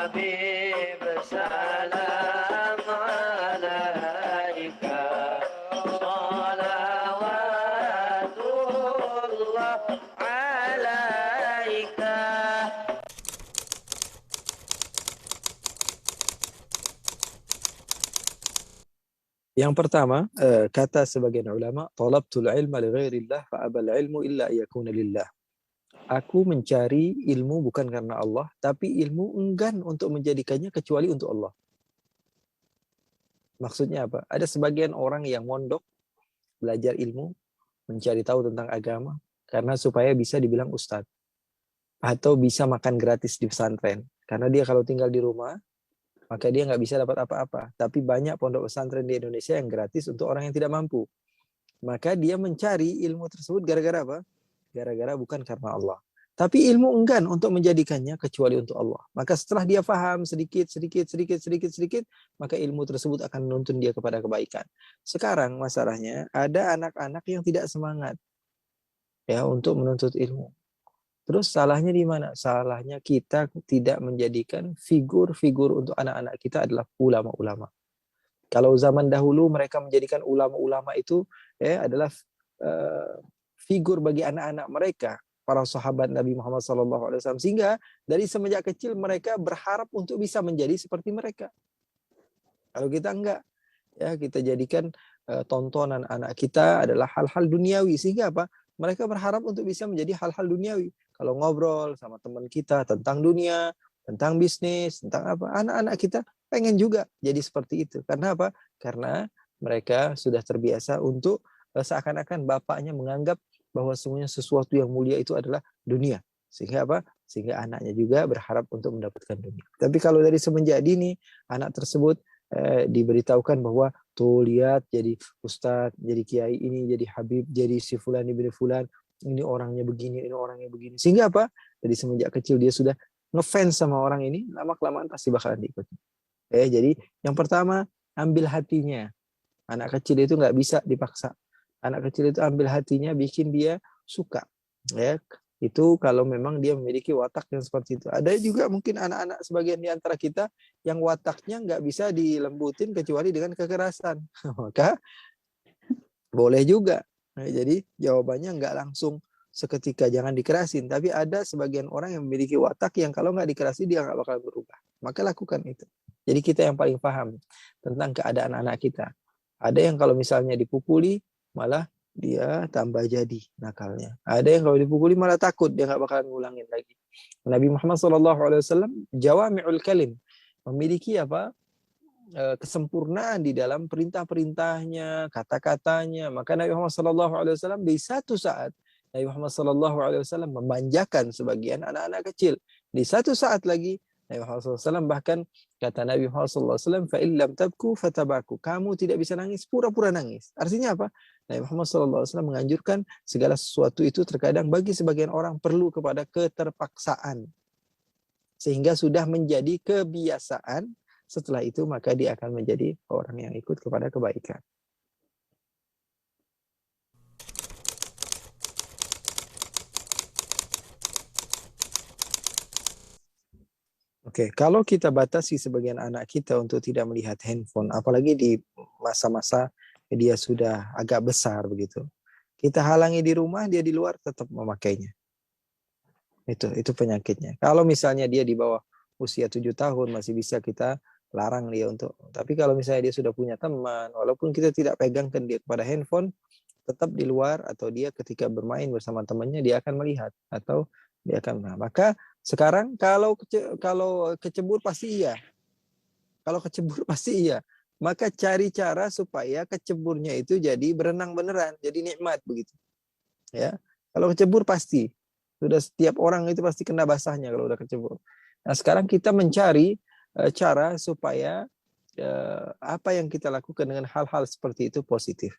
Habib salam alaika salawatullah alaika. Yang pertama, kata sebagian ulama, talabtul ilma li ghairillah fa abal ilmu illa yakuna lillah. Aku mencari ilmu bukan karena Allah, tapi ilmu enggan untuk menjadikannya kecuali untuk Allah. Maksudnya apa? Ada sebagian orang yang mondok, belajar ilmu, mencari tahu tentang agama, karena supaya bisa dibilang ustadz. Atau bisa makan gratis di pesantren. Karena dia kalau tinggal di rumah, maka dia nggak bisa dapat apa-apa. Tapi banyak pondok pesantren di Indonesia yang gratis untuk orang yang tidak mampu. Maka dia mencari ilmu tersebut gara-gara apa? Gara-gara bukan karena Allah. Tapi ilmu enggan untuk menjadikannya kecuali untuk Allah. Maka setelah dia faham sedikit, maka ilmu tersebut akan menuntun dia kepada kebaikan. Sekarang masalahnya ada anak-anak yang tidak semangat ya untuk menuntut ilmu. Terus salahnya di mana? Salahnya kita tidak menjadikan figur-figur untuk anak-anak kita adalah ulama-ulama. Kalau zaman dahulu mereka menjadikan ulama-ulama itu adalah figur bagi anak-anak mereka, para sahabat Nabi Muhammad SAW. Sehingga dari semenjak kecil mereka berharap untuk bisa menjadi seperti mereka. Kalau kita enggak, ya kita jadikan tontonan anak kita adalah hal-hal duniawi. Sehingga apa? Mereka berharap untuk bisa menjadi hal-hal duniawi. Kalau ngobrol sama teman kita tentang dunia, tentang bisnis, tentang apa, anak-anak kita pengen juga jadi seperti itu. Karena apa? Karena mereka sudah terbiasa untuk seakan-akan bapaknya menganggap bahwa semuanya sesuatu yang mulia itu adalah dunia. Sehingga apa? Sehingga anaknya juga berharap untuk mendapatkan dunia. Tapi kalau dari semenjak dini, anak tersebut diberitahukan bahwa tuh lihat jadi ustadz, jadi kiai ini, jadi habib, jadi si fulan ibn fulan, ini orangnya begini, ini orangnya begini. Sehingga apa? Jadi semenjak kecil dia sudah ngefans sama orang ini, lama-kelamaan pasti bakalan diikuti. Jadi yang pertama, ambil hatinya. Anak kecil itu nggak bisa dipaksa. Anak kecil itu ambil hatinya, bikin dia suka. Ya, itu kalau memang dia memiliki watak yang seperti itu. Ada juga mungkin anak-anak sebagian di antara kita yang wataknya nggak bisa dilembutin kecuali dengan kekerasan. Maka boleh juga. Nah, jadi jawabannya nggak langsung seketika jangan dikerasin. Tapi ada sebagian orang yang memiliki watak yang kalau nggak dikerasi dia nggak bakal berubah. Maka lakukan itu. Jadi kita yang paling paham tentang keadaan anak kita. Ada yang kalau misalnya dipukuli malah dia tambah jadi nakalnya. Ada yang kalau dipukuli malah takut dia nggak bakalan ngulangin lagi. Nabi Muhammad SAW jawami'ul kalim, memiliki apa kesempurnaan di dalam perintah-perintahnya, kata-katanya. Maka Nabi Muhammad SAW di satu saat Nabi Muhammad SAW memanjakan sebagian anak-anak kecil. Di satu saat lagi Nabi Muhammad SAW bahkan kata Nabi Muhammad SAW, فَإِنْ لَمْ تَبْكُوا فَتَبَاكُوا. Kamu tidak bisa nangis, pura-pura nangis. Artinya apa? Nabi Muhammad SAW menganjurkan segala sesuatu itu terkadang bagi sebagian orang perlu kepada keterpaksaan. Sehingga sudah menjadi kebiasaan, setelah itu maka dia akan menjadi orang yang ikut kepada kebaikan. Oke, kalau kita batasi sebagian anak kita untuk tidak melihat handphone, apalagi di masa-masa dia sudah agak besar begitu, kita halangi di rumah, dia di luar tetap memakainya. Itu penyakitnya. Kalau misalnya dia di bawah usia 7 tahun masih bisa kita larang dia untuk. Tapi kalau misalnya dia sudah punya teman, walaupun kita tidak pegangkan dia kepada handphone, tetap di luar atau dia ketika bermain bersama temannya dia akan melihat atau dia akan. Nah, maka sekarang kalau kecebur pasti iya. Kalau kecebur pasti iya. Maka cari cara supaya keceburnya itu jadi berenang beneran, jadi nikmat begitu. Ya. Kalau kecebur pasti sudah setiap orang itu pasti kena basahnya kalau udah kecebur. Nah, sekarang kita mencari cara supaya apa yang kita lakukan dengan hal-hal seperti itu positif.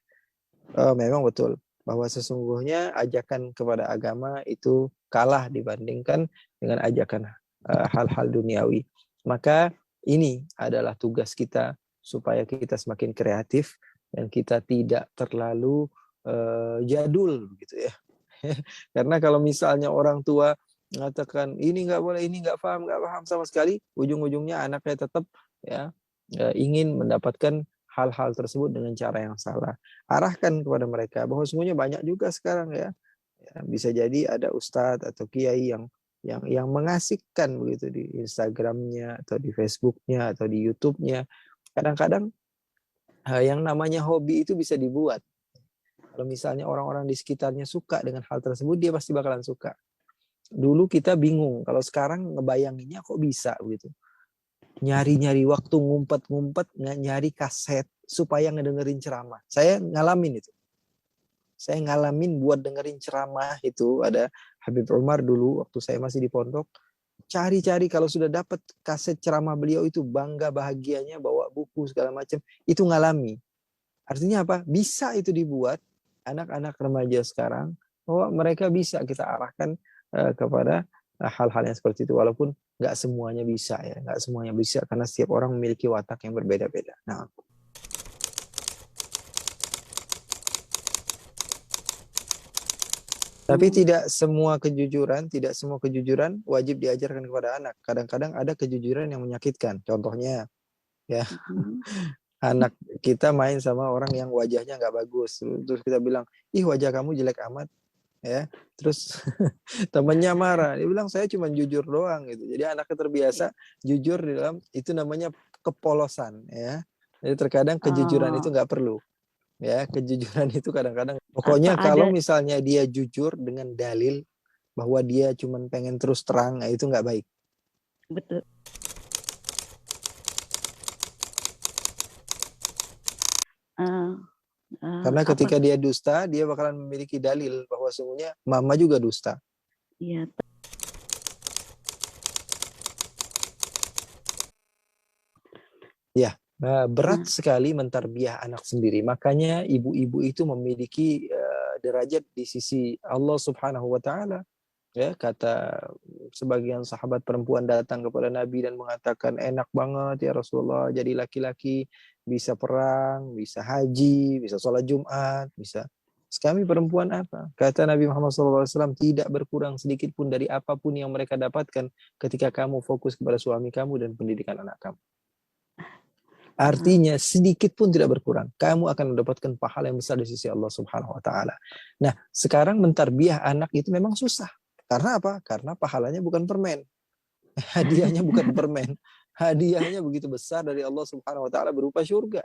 Memang betul bahwa sesungguhnya ajakan kepada agama itu kalah dibandingkan dengan ajakan hal-hal duniawi. Maka ini adalah tugas kita supaya kita semakin kreatif dan kita tidak terlalu jadul gitu ya. Karena kalau misalnya orang tua mengatakan ini nggak boleh, ini nggak paham sama sekali, ujung-ujungnya anaknya tetap ya ingin mendapatkan hal-hal tersebut dengan cara yang salah. Arahkan kepada mereka bahwa semuanya banyak juga sekarang ya. Bisa jadi ada ustadz atau kiai yang mengasihkan begitu di Instagramnya atau di Facebooknya atau di YouTube-nya. Kadang-kadang yang namanya hobi itu bisa dibuat. Kalau misalnya orang-orang di sekitarnya suka dengan hal tersebut, dia pasti bakalan suka. Dulu kita bingung, kalau sekarang ngebayanginnya kok bisa begitu. Nyari-nyari waktu, ngumpet-ngumpet, nyari kaset supaya ngedengerin ceramah. Saya ngalamin itu. Saya ngalamin buat dengerin ceramah itu, ada Habib Umar dulu waktu saya masih di pondok, cari-cari kalau sudah dapat kaset ceramah beliau itu bangga bahagianya bawa buku segala macam, itu ngalami. Artinya apa? Bisa itu dibuat anak-anak remaja sekarang bahwa mereka bisa kita arahkan kepada hal-hal yang seperti itu, walaupun nggak semuanya bisa ya, nggak semuanya bisa karena setiap orang memiliki watak yang berbeda-beda. Nah, tapi tidak semua kejujuran wajib diajarkan kepada anak. Kadang-kadang ada kejujuran yang menyakitkan. Contohnya, ya anak kita main sama orang yang wajahnya nggak bagus, terus kita bilang, ih wajah kamu jelek amat, ya. Terus temannya marah, dia bilang saya cuma jujur doang gitu. Jadi anaknya terbiasa jujur di dalam itu namanya kepolosan, ya. Jadi terkadang kejujuran itu nggak perlu. Ya, kejujuran itu kadang-kadang apa pokoknya kalau misalnya dia jujur dengan dalil bahwa dia cuma pengen terus terang, itu nggak baik. betul. Karena ketika dia dusta, dia bakalan memiliki dalil bahwa sesungguhnya mama juga dusta. Iya. Ya, berat sekali mentarbiah anak sendiri. Makanya ibu-ibu itu memiliki derajat di sisi Allah Subhanahu wa taala. Ya, kata sebagian sahabat perempuan datang kepada Nabi dan mengatakan, enak banget ya Rasulullah jadi laki-laki, bisa perang, bisa haji, bisa sholat Jumat, bisa. Kami perempuan apa? Kata Nabi Muhammad SAW, tidak berkurang sedikit pun dari apapun yang mereka dapatkan ketika kamu fokus kepada suami kamu dan pendidikan anak kamu. Artinya sedikit pun tidak berkurang. Kamu akan mendapatkan pahala yang besar di sisi Allah Subhanahu wa taala. Nah, sekarang mentarbiah anak itu memang susah. Karena apa? Karena pahalanya bukan permen. Hadiahnya bukan permen. Hadiahnya begitu besar dari Allah Subhanahu wa taala berupa syurga.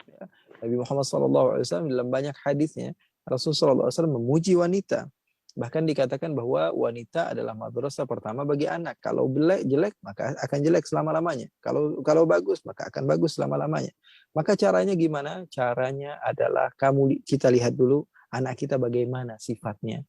Ya. Nabi Muhammad SAW dalam banyak hadisnya, Rasulullah SAW memuji wanita. Bahkan dikatakan bahwa wanita adalah madrasah pertama bagi anak. Kalau jelek, maka akan jelek selama-lamanya. Kalau bagus, maka akan bagus selama-lamanya. Maka caranya gimana? Caranya adalah kita lihat dulu anak kita bagaimana sifatnya.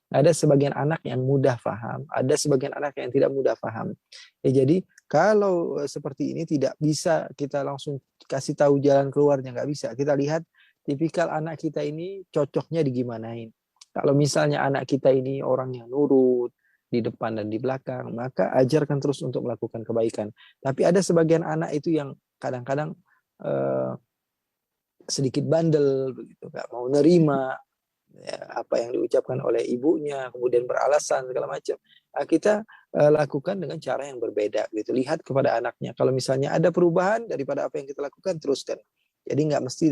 Ada sebagian anak yang mudah paham, ada sebagian anak yang tidak mudah paham. Jadi kalau seperti ini tidak bisa kita langsung kasih tahu jalan keluarnya, nggak bisa. Kita lihat tipikal anak kita ini cocoknya digimanain. Kalau misalnya anak kita ini orang yang nurut di depan dan di belakang, maka ajarkan terus untuk melakukan kebaikan. Tapi ada sebagian anak itu yang kadang-kadang sedikit bandel, begitu, nggak mau nerima apa yang diucapkan oleh ibunya, kemudian beralasan segala macam. Kita lakukan dengan cara yang berbeda, gitu. Lihat kepada anaknya. Kalau misalnya ada perubahan daripada apa yang kita lakukan, teruskan. Jadi nggak mesti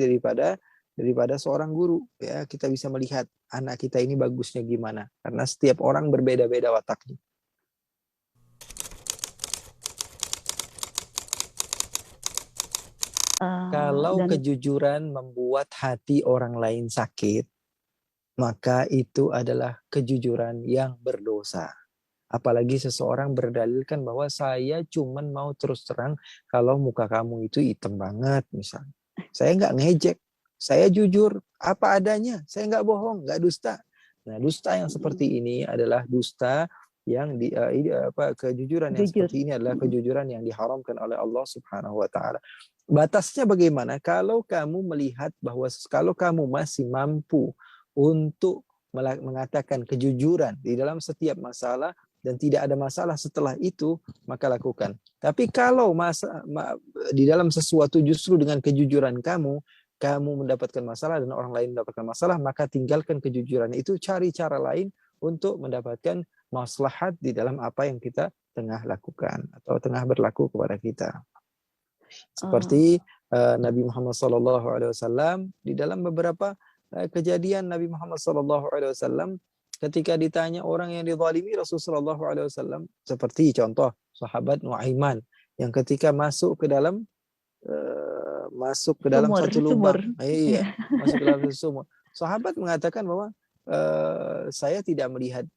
daripada seorang guru, ya kita bisa melihat anak kita ini bagusnya gimana. Karena setiap orang berbeda-beda wataknya. Kalau kejujuran membuat hati orang lain sakit, maka itu adalah kejujuran yang berdosa. Apalagi seseorang berdalilkan bahwa saya cuman mau terus terang kalau muka kamu itu hitam banget misalnya. Saya nggak ngejek, saya jujur apa adanya, saya nggak bohong, nggak dusta. Nah, dusta yang seperti ini adalah dusta yang kejujuran yang seperti ini adalah kejujuran yang diharamkan oleh Allah Subhanahu wa taala. Batasnya bagaimana? Kalau kamu melihat bahwa kalau kamu masih mampu untuk mengatakan kejujuran di dalam setiap masalah dan tidak ada masalah setelah itu, maka lakukan. Tapi kalau di dalam sesuatu justru dengan kejujuran kamu mendapatkan masalah dan orang lain mendapatkan masalah, maka tinggalkan kejujuran itu, cari cara lain untuk mendapatkan maslahat di dalam apa yang kita tengah lakukan atau tengah berlaku kepada kita. Seperti Nabi Muhammad SAW di dalam beberapa kejadian Nabi Muhammad SAW ketika ditanya orang yang dizalimi Rasulullah SAW, seperti contoh sahabat Nuaiman yang ketika masuk ke dalam satu lubang, Iya. masuk ke dalam satu sumur. Sahabat mengatakan bahwa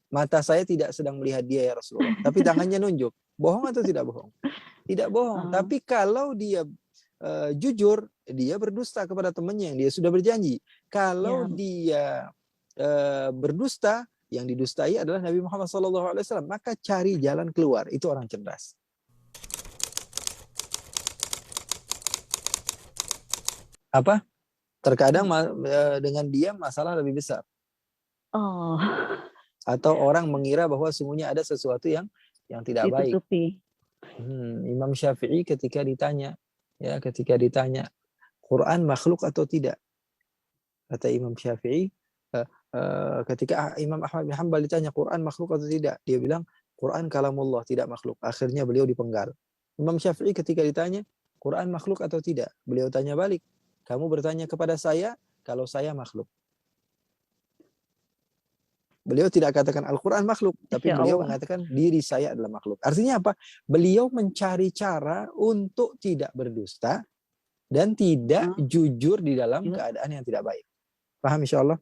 mata saya tidak sedang melihat dia ya Rasulullah, tapi tangannya nunjuk. Bohong atau tidak bohong? Tidak bohong. Tapi kalau dia jujur, dia berdusta kepada temannya yang dia sudah berjanji. Kalau dia berdusta, yang didustai adalah Nabi Muhammad SAW. Maka cari jalan keluar. Itu orang cerdas. Apa? Terkadang dengan diam masalah lebih besar. Atau orang mengira bahwa sungguhnya ada sesuatu yang tidak ditutupi. baik. Imam Syafi'i ketika ditanya Quran makhluk atau tidak, kata Imam Syafi'i, ketika Imam Ahmad bin Hanbal ditanya Quran makhluk atau tidak, dia bilang Quran kalamullah, tidak makhluk. Akhirnya beliau dipenggal. Imam Syafi'i ketika ditanya Quran makhluk atau tidak, beliau tanya balik, kamu bertanya kepada saya kalau saya makhluk. Beliau tidak katakan Al-Quran makhluk, tapi beliau mengatakan diri saya adalah makhluk. Artinya apa? Beliau mencari cara untuk tidak berdusta dan tidak jujur di dalam keadaan yang tidak baik. Paham insya Allah?